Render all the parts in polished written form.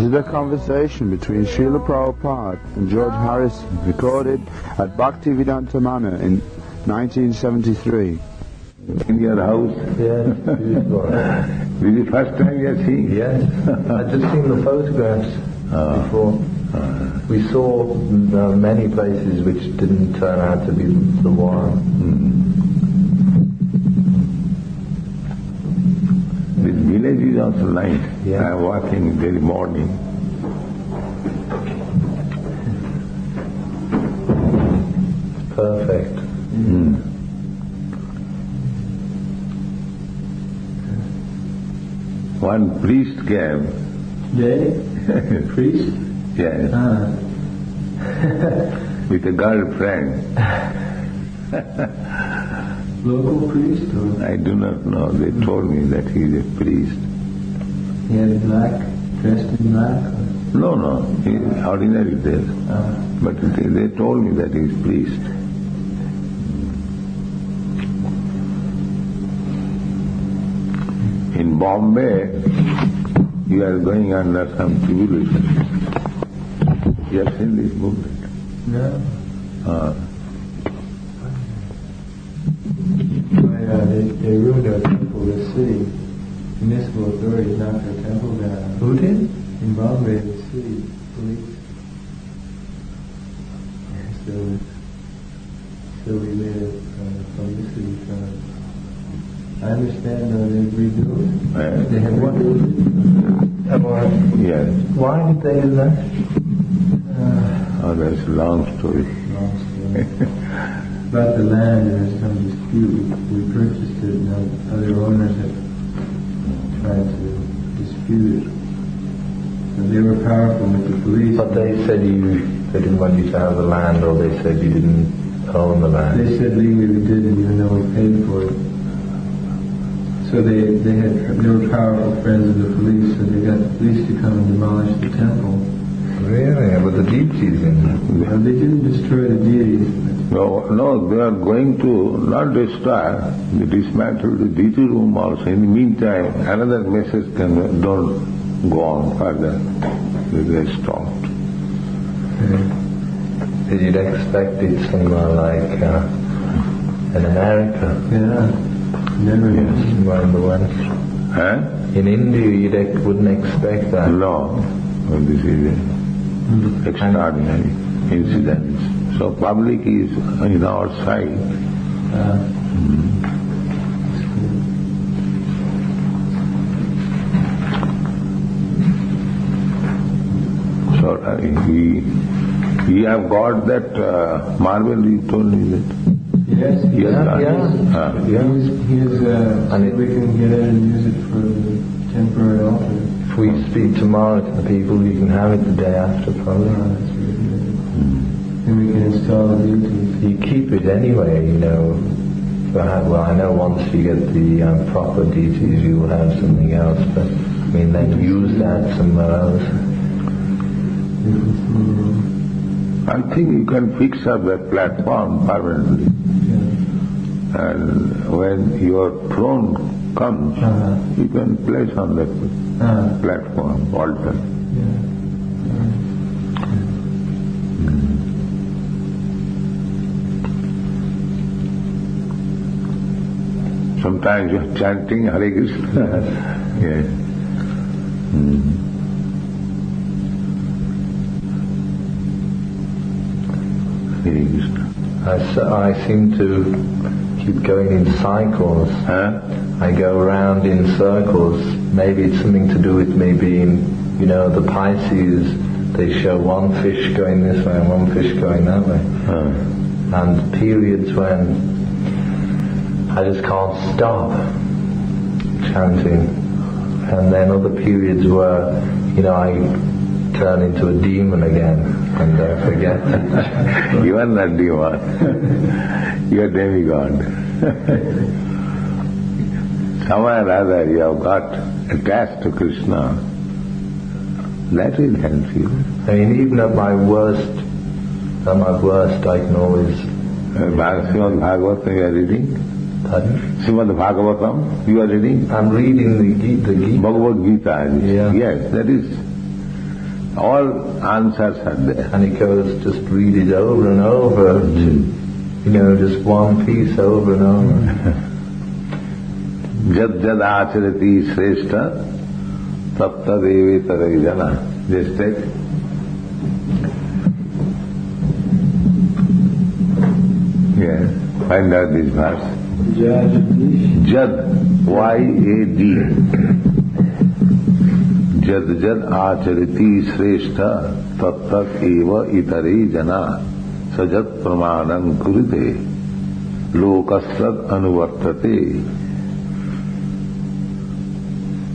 This is a conversation between Srila Prabhupada and George Harrison, recorded at Bhaktivedanta Manor in 1973. In your house? Yes, beautiful. This is the first time you are seeing? Yes, I'd just seen the photographs before. We saw many places which didn't turn out to be the one. This village is also nice. Yeah. I am walking very morning. Perfect. One priest came. Priest? Yes. With a girlfriend. Local priest? Or? I do not know. They told me that he is a priest. He had black, dressed in black? Or? No, he is ordinary dress. But they told me that he is priest. In Bombay, you are going under some tribulation. You have seen this movement? No. They ruined our temple, the city. Municipal authorities knocked our temple down. Who did? In Bombay, the city police. So we made a publicity from it. I understand they've rebuilt it. They have rebuilt it? Yes. Why did they do that? That's a long story. Long story. About the land, there's some dispute. We purchased it, and other owners have tried to dispute it. So they were powerful with the police. But they said they didn't want you to have the land, or they said you didn't own the land? They said legally we didn't, even though we paid for it. So they were powerful friends of the police, so they got the police to come and demolish the temple. Really? But the deities in there? Well, they didn't destroy the deities. No, they are going to not destroy, they dismantle the deity room also. In the meantime, another message don't go on further. They stopped. Did you expect it somewhere like in America? Yeah. Never somewhere in the West. Huh? In India you wouldn't expect that. No. Well, this is extraordinary incident. So public is in our side. So we have got that marble you told me that. Yes, he has got it. And we can get it and use it for the temporary altar. If we speak tomorrow to the people, we can have it the day after, probably. That's really good. And we can install the deities. You keep it anyway, you know. Well, I know once you get the proper deities, you will have something else, but I mean, then use that somewhere else. I think you can fix up that platform permanently. And when your throne comes, you can place on that platform, altar. Sometimes you're chanting Hare Krishna. Yes. Hare Krishna. I seem to keep going in cycles. I go around in circles. Maybe it's something to do with me being, you know, the Pisces, they show one fish going this way and one fish going that way. And periods when I just can't stop chanting. And then other periods where, you know, I turn into a demon again and forget. You are not demon. You are demigod. Somewhere or other you have got attached to Krishna. That will help you. I mean, even at my worst, I can always... Srimad Bhagavatam you are reading? Pardon? Srimad Bhagavatam you are reading? I'm reading the Gita. Bhagavad Gita. Yeah. Yes, that is All answers are there. And he goes, just read it over and over, just one piece over and over. Jad jad acharati shrestha tat tad evetare jana. Just take. Yes, find out this verse. Jad, Y-A-D. Jad jad acharati shrestha tat tad eva itare jana. Sajat pramanam kurite lokasad anuvartate.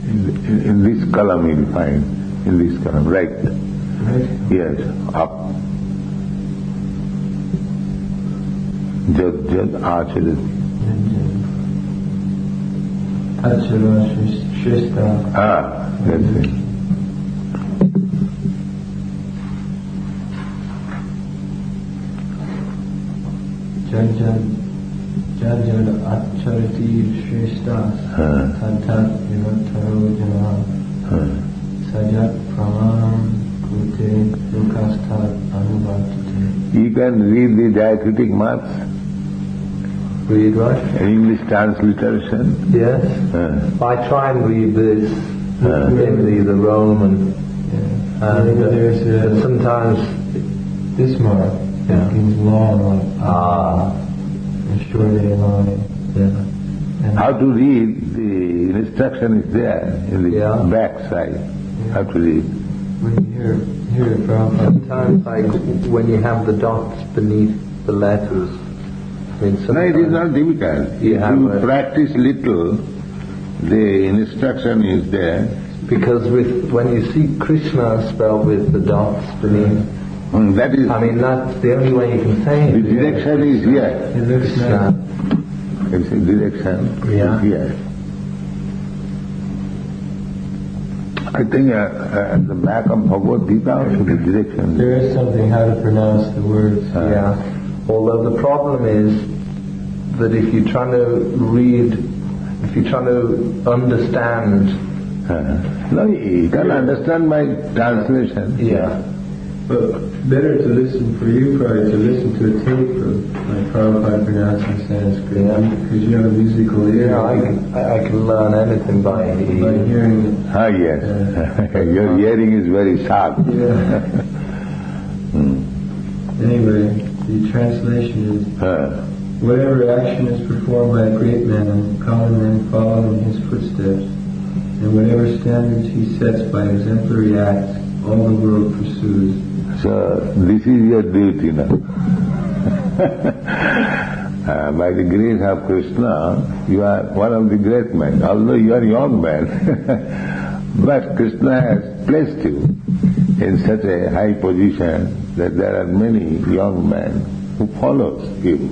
In this column you'll find, in this column, right? Yes, up. Jad jad acharati. Achara Shrestha. That's it. Jad jad acharati Shrestha. Tantat vivattaro jana. Sajat pramanam kute lokastat anuvartate. You can read the diacritic marks. Read what? English transliteration. Yes. I try and read this in the Roman. And there's sometimes this mark. It means long, and short line. How to read, the instruction is there in the back side. How to read. When you hear it, Prabhupada. Sometimes, like when you have the dots beneath the letters. No, it is not difficult. If you practice little, the instruction is there. Because when you see Krishna spelled with the dots beneath, that is. I mean, that's the only way you can say The it. direction is here. It looks nice. It's a direction is here. I think at the back of Bhagavad Gita also the direction. There is something how to pronounce the words. Although the problem is that if you're trying to read, if you're trying to understand... No, you can understand my translation. But better to listen for you, probably, to listen to a tape of like Prabhupada pronouncing Sanskrit. Because you have a musical ear. I can learn anything by hearing it. Yes. Your hearing is very sharp. Anyway, the translation is, whatever action is performed by a great man, common men follow in his footsteps, and whatever standards he sets by exemplary acts, all the world pursues. So, this is your duty now. By the grace of Krishna, you are one of the great men, although you are a young man. But Krishna has placed you in such a high position that there are many young men who follow you.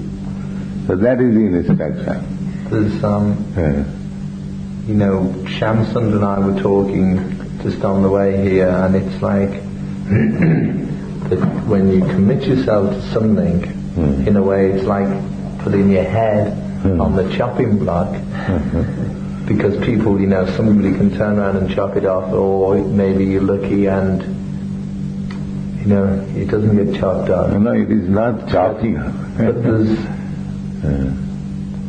So that is the instruction. There's Shamsund and I were talking just on the way here, and it's like that when you commit yourself to something, in a way it's like putting your head on the chopping block, because people, somebody can turn around and chop it off, or maybe you're lucky and it doesn't get chopped off. No, it is not chopping. But there's,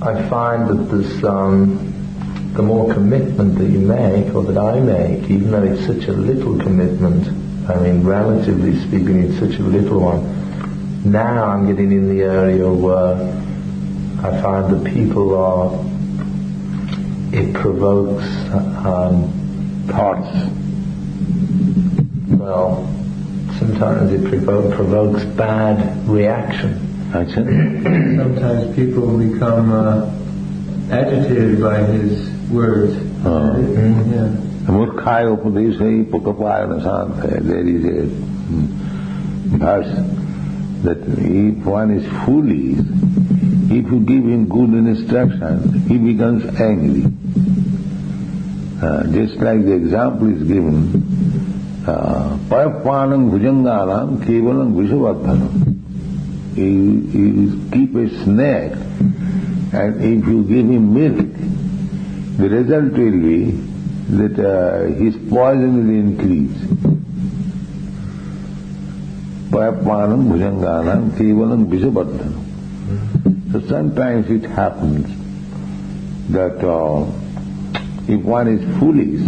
I find that there's the more commitment that you make, or that I make, even though it's such a little commitment, I mean, relatively speaking, it's such a little one. Now I'm getting in the area where I find that people are, it provokes thoughts. Well, sometimes it provokes bad reaction. Sometimes people become agitated by his words. Murkhaya upadesai pukapayana santaya. There is a verse that if one is foolish, if you give him good instruction, he becomes angry. Just like the example is given, payapanam bhujanganam kevalam vishavardhanam. You keep a snake, and if you give him milk, the result will be that his poison will increase. Swayapmanam bhujanganam kevalam visabardhanam. So sometimes it happens that if one is foolish,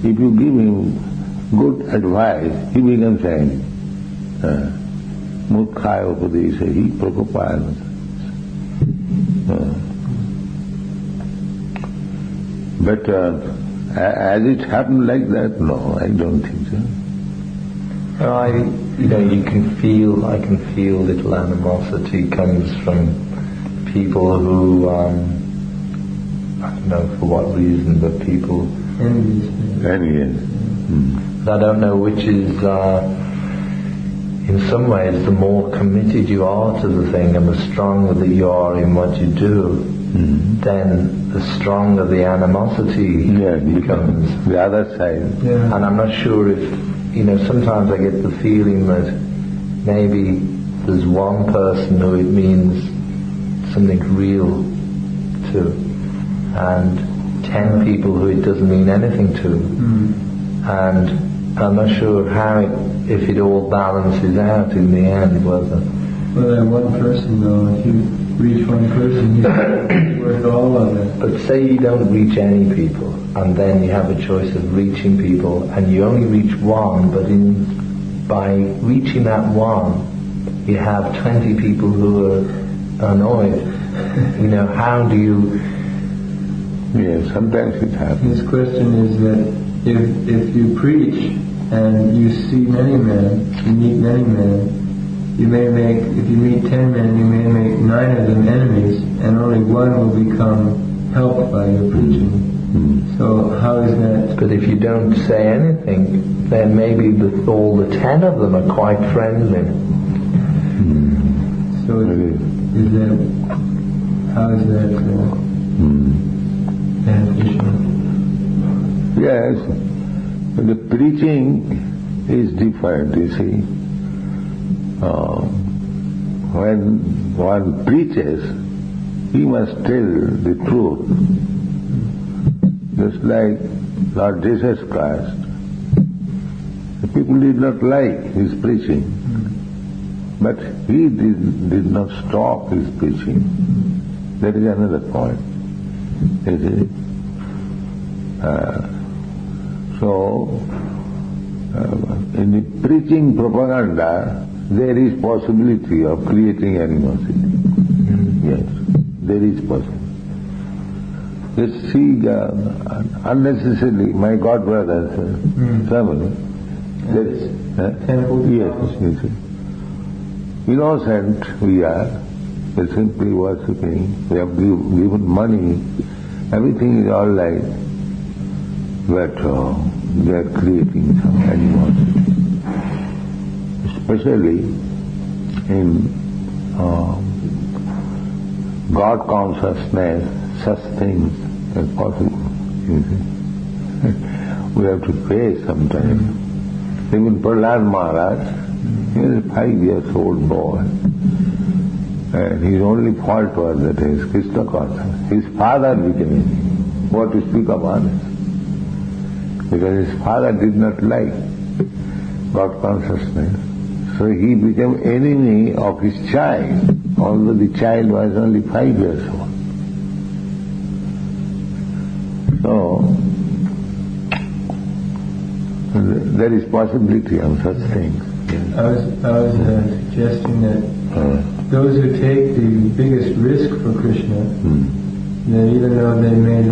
if you give him good advice, he becomes angry. Murkhaya upadesahi Prabhupada. But has it happened like that? No, I don't think so. I can feel little animosity comes from people who, I don't know for what reason, but people... Envious. I don't know which is, in some ways, the more committed you are to the thing and the stronger that you are in what you do, then the stronger the animosity becomes. The other side. Yeah. And I'm not sure if, sometimes I get the feeling that maybe there's one person who it means something real to, and 10 people who it doesn't mean anything to. And I'm not sure if it all balances out in the end, whether... Well, that one person though, if you reach one person, you're worth all of it. But say you don't reach any people, and then you have a choice of reaching people, and you only reach one, but by reaching that one, you have 20 people who are annoyed. How do you... Yes, sometimes it happens. His question is that if you preach and you see many men, you meet many men, you may make, if you meet 10 men, you may make 9 of them enemies, and only one will become helped by your preaching. So how is that? But if you don't say anything, then maybe all the 10 of them are quite friendly. So is that, how is that beneficial? Yes, but the preaching is different, you see. When one preaches, he must tell the truth. Just like Lord Jesus Christ. The people did not like his preaching, but he did not stop his preaching. That is another point. You see? In the preaching propaganda, there is possibility of creating animosity. Yes, there is possibility. Just see unnecessarily my godbrother's family. Yes, innocent we are. We simply worshipping. We have given money. Everything is all right. But they are creating some animosity. Especially in God consciousness, such things are possible. You see. We have to pray sometimes. Even Prahlad Maharaj, he was a 5-year-old boy. And his only fault was that his Krishna consciousness. His father became what to speak of others. Because his father did not like God consciousness. So he became enemy of his child, although the child was only 5 years old. So, there is possibility of such things. I was suggesting that those who take the biggest risk for Krishna, that even though they may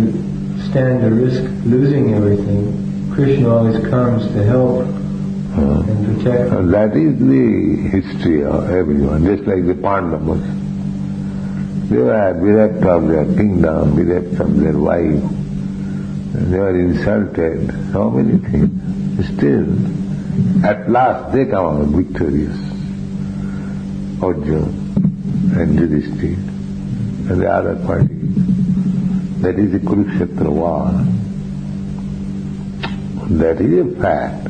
stand the risk losing everything, Krishna always comes to help and protect them. That is the history of everyone, just like the Pandavas. They were bereft of their kingdom, bereft of their wife. They were insulted, so many things. Still, at last they come out victorious. Arjuna and Yudhishthira and the other party. That is the Kurukshetra war. That is a fact.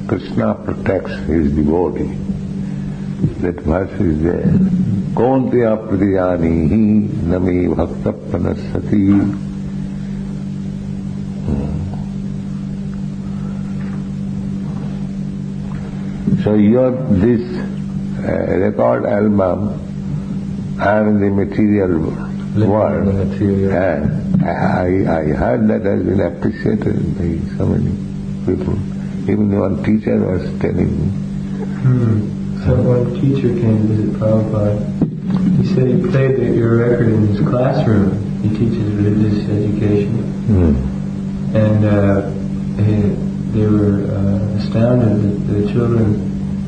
Krishna protects his devotee. That verse is there. Kaunteya pratijanihi nami bhakta pranasati. So this record album, I am in the material world. In the material. I heard that has been appreciated by so many people. Even one teacher was telling me. So one teacher came to visit Prabhupada. He said he played your record in his classroom. He teaches religious education. And they were astounded that the children,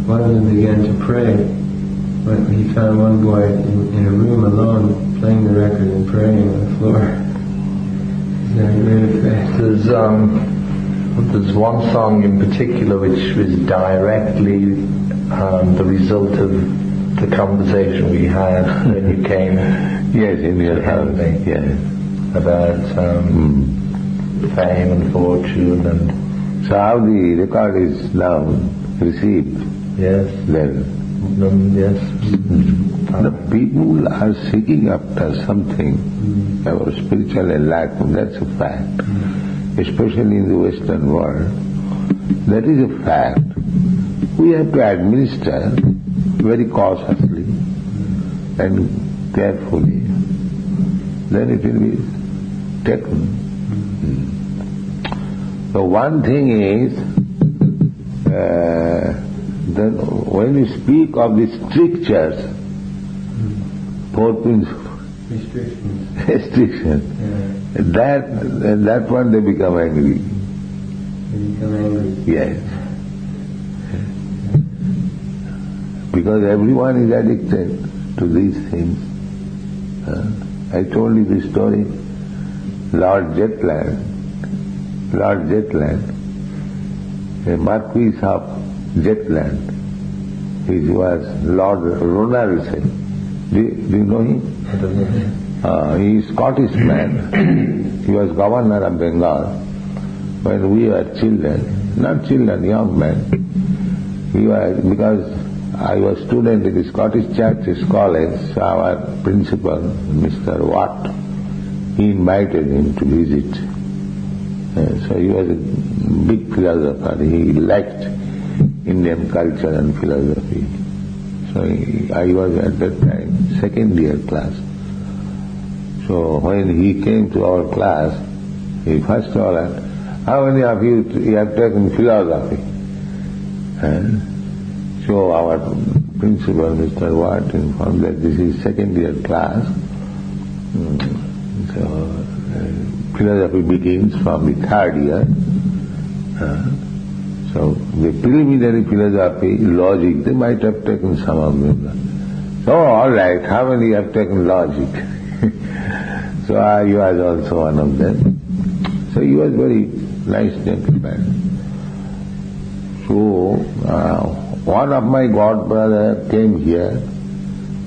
one of them began to pray when he found one boy in a room alone playing the record and praying on the floor. Is that a great effect? There's one song in particular which was directly the result of the conversation we had when you came. Yes, in your house. Yes. About fame and fortune and. So how the record is now received? Yes. Then. Yes. The people are seeking after something about spiritual enlightenment. That's a fact. Especially in the Western world. That is a fact. We have to administer very cautiously and carefully. Then it will be taken. So one thing is, then when you speak of the strictures, 4 principles, restrictions, that one they become angry. They become angry. Yes. Because everyone is addicted to these things. I told you the story, Lord Jetland, a Marquis of Jetland, he was Lord Ronaldson. Do you know him? I don't know. He is Scottish man. He was governor of Bengal when we were children, not children, young men. He was, because I was student in the Scottish Church's college, so our principal, Mr. Watt, he invited him to visit. So he was a big philosopher. He liked Indian culture and philosophy. So I was at that time second year class. So when he came to our class, he first of all asked, how many of you have taken philosophy? And so our principal, Mr. Watt, informed that this is second year class. So philosophy begins from the third year. So the preliminary philosophy, logic, they might have taken some of them. So all right, how many have taken logic? So I was also one of them. So he was very nice gentleman. So one of my godbrother came here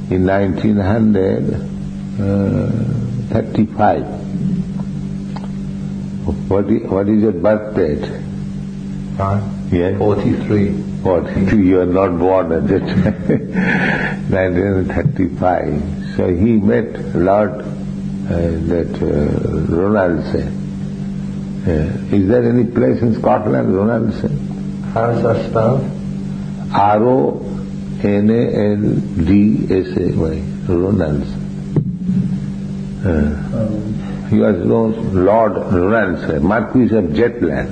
in 1935. What is your birth date? Yes. 43. 43. You are not born at that time. 1935. So he met Lord Ronaldson. Is there any place in Scotland, Ronaldson? How is that spelled? Ronaldsay. Ronaldson. He was Lord Ronaldson, Marquis of Jetland.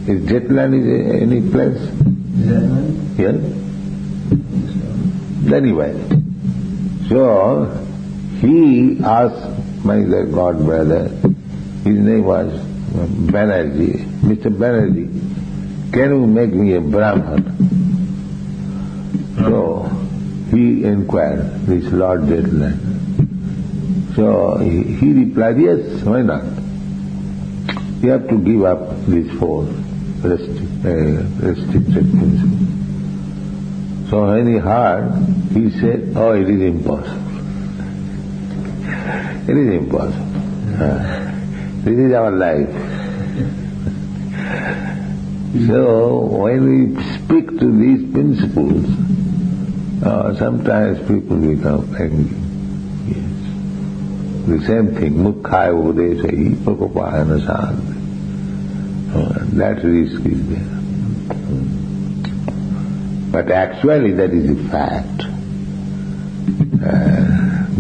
Is Jetland any place? Zetland? Yes. Anyway, so he asked my godbrother, his name was Banerjee, Mr. Banerjee, can you make me a Brahman? So he inquired, this Lord Jetland. So he replied, yes, why not? You have to give up these 4 restricted principles. So when he heard, he said, oh, it is impossible. It is impossible. This is our life. So when we speak to these principles, sometimes people become angry. Yes. The same thing, Mukkhaya Upadeshayi Prakopayana Sānti. That risk is there. But actually that is a fact.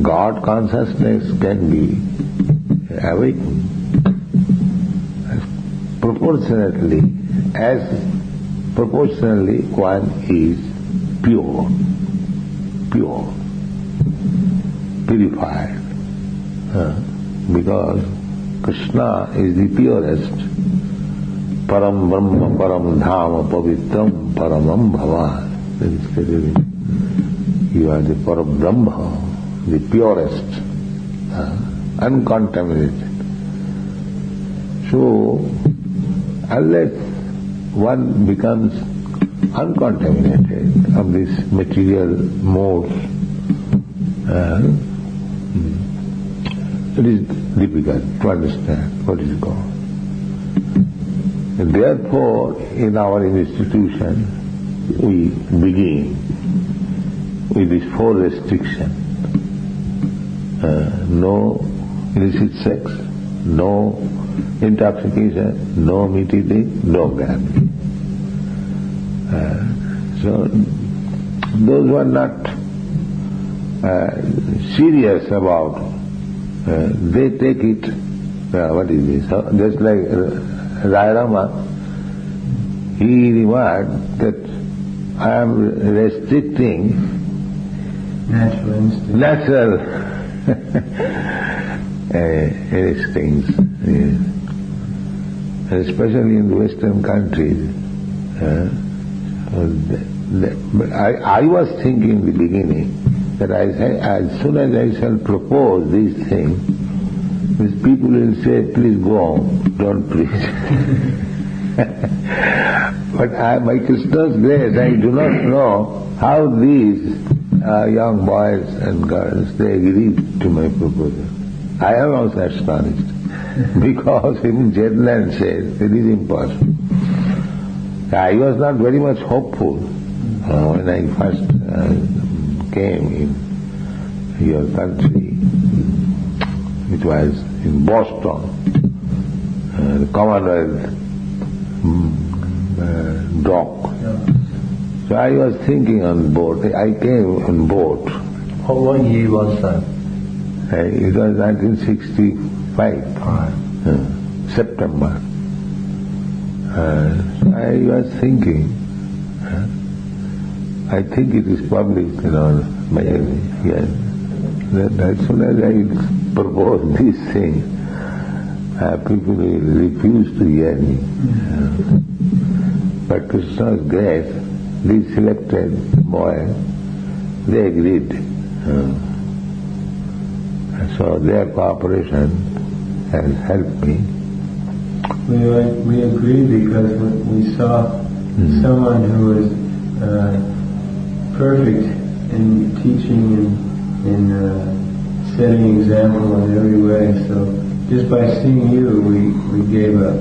God consciousness can be awakened proportionately one is pure, purified. Because Krishna is the purest. Param Brahma, Param Dhama, Pavitram, Paramam Bhava. You are the Param Brahma, the purest, uncontaminated. So, unless one becomes uncontaminated of this material modes, it is difficult to understand what is God. And therefore, in our institution, we begin with these 4 restrictions. No illicit sex, no intoxication, no meat eating, no gambling. So those who are not serious about, they take it, what is this? Just like Rama, he remarked that I am restricting natural instinct. Natural instincts, especially in the Western countries. I was thinking in the beginning that as soon as I shall propose these things, these people will say, please go on, don't preach. But by Krishna's grace, I do not know how these young boys and girls, they agreed to my proposal. I am also astonished, because even Jetland says it is impossible. I was not very much hopeful when I first came in your country. It was in Boston, the Commonwealth dock. So I was thinking on boat. I came on boat. What year was that? It was 1965, September. I was thinking, I think it is published in our magazine, yes, that as soon as I propose this thing, people will refuse to hear me. But Krishna's grace, these selected boys, they agreed. So their cooperation has helped me. We agreed because we saw someone who was perfect in teaching and in setting example in every way. So just by seeing you, we gave up.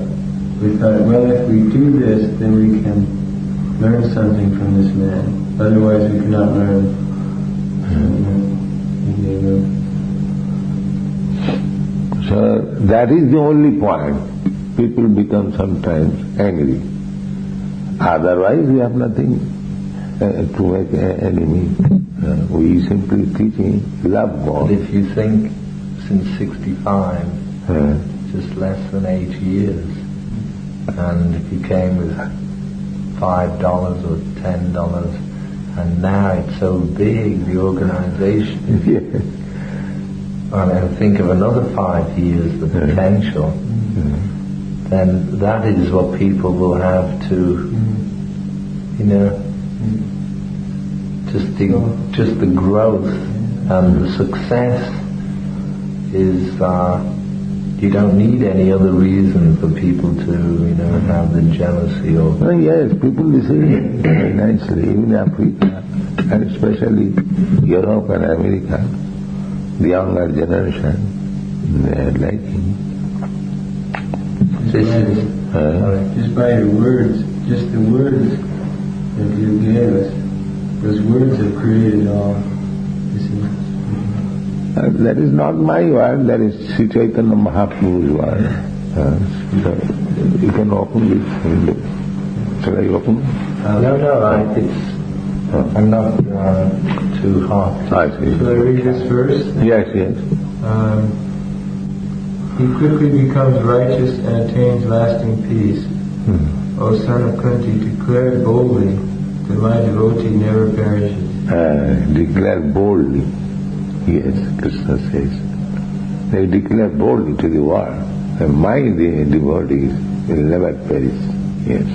We thought, well, if we do this, then we can learn something from this man. Otherwise, we cannot learn. So we gave up. So that is the only point. People become sometimes angry. Otherwise, we have nothing to make enemy. We simply teaching love God. But if you think since 65, just less than 8 years, and if you came with $5 or $10, and now it's so big, the organization. Yes. And I think of another 5 years, the potential. Then that is what people will have to, just the growth and the success is, you don't need any other reason for people to, have the jealousy or... Well, yes, people receive it very nicely, even Africa, and especially Europe and America, the younger generation, they are liking. Just by your words, just the words that you gave us, those words have created all this. That is not my word, that is Sri Chaitanya Mahaprabhu's word. So you can open this window. Shall I open? No, I'm not too hot. I see. Shall I read this verse? Yes, yes. He quickly becomes righteous and attains lasting peace. O son of Kunti, declare boldly that my devotee never perishes. Declare boldly. Yes, Krishna says. They declare boldly to the world that my devotees will never perish. Yes.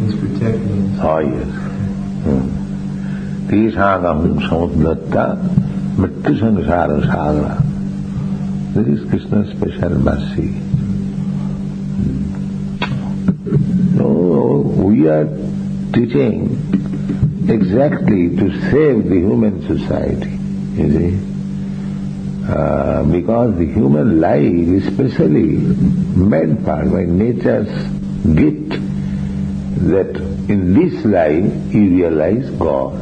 He's protecting us. Oh, yes. Tishāgam samuddatta mrittu saṅsāra sāgara. This is Krishna's special mercy. So we are teaching exactly to save the human society, you see. Because the human life is specially made for by nature's gift that in this life you realize God.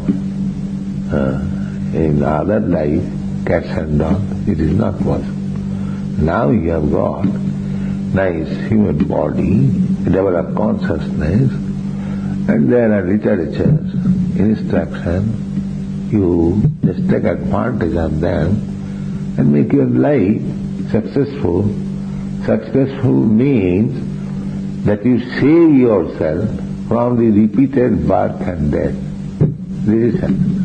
In other life, cats and dogs, it is not possible. Now you have got nice human body, develop consciousness, and there are literatures, instruction. You just take advantage of them and make your life successful. Successful means that you save yourself from the repeated birth and death. This is success.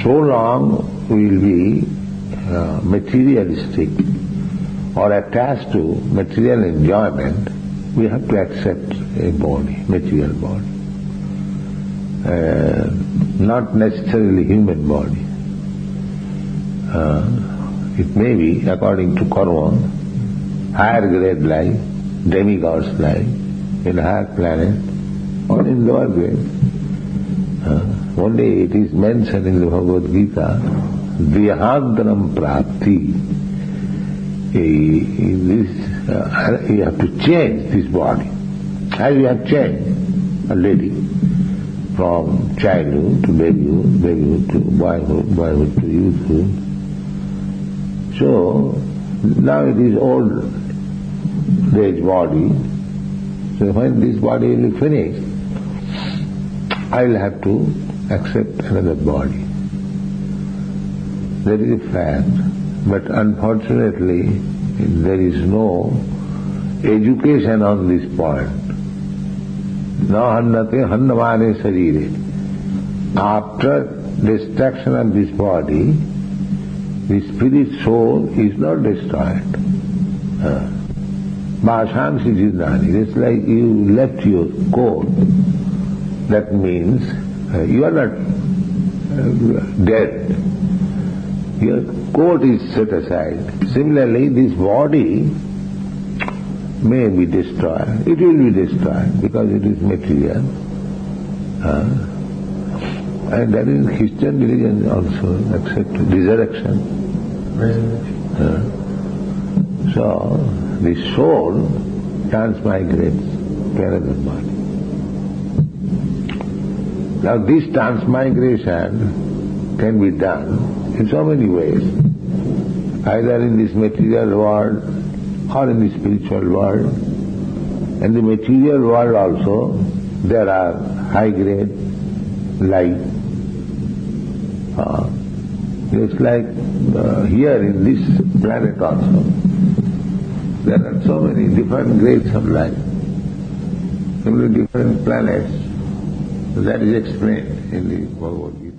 So long we will be materialistic or attached to material enjoyment, we have to accept a body, material body. Not necessarily human body. It may be, according to karma, higher grade life, demigod's life, in higher planet, or in lower grade. One day it is mentioned in the Bhagavad Gita, Dehadranam Prapti. You have to change this body. As you have changed already, from childhood to babyhood, babyhood to boyhood, boyhood to youthhood. So, now it is old age body. So when this body will be finished, I will have to accept another body. That is a fact. But unfortunately, there is no education on this point. Na hannate hannamane sarire. After destruction of this body, the spirit soul is not destroyed. Bhashangsi jiddhani. It's like you left your coat. That means you are not dead. Your coat is set aside. Similarly, this body may be destroyed. It will be destroyed because it is material. And that is Christian religion also accepted resurrection. So the soul transmigrates to another body. Now this transmigration can be done in so many ways, either in this material world or in the spiritual world. In the material world also there are high-grade life. It's like here in this planet also, there are so many different grades of life, so many different planets. That is explained in the Bhagavad Gita.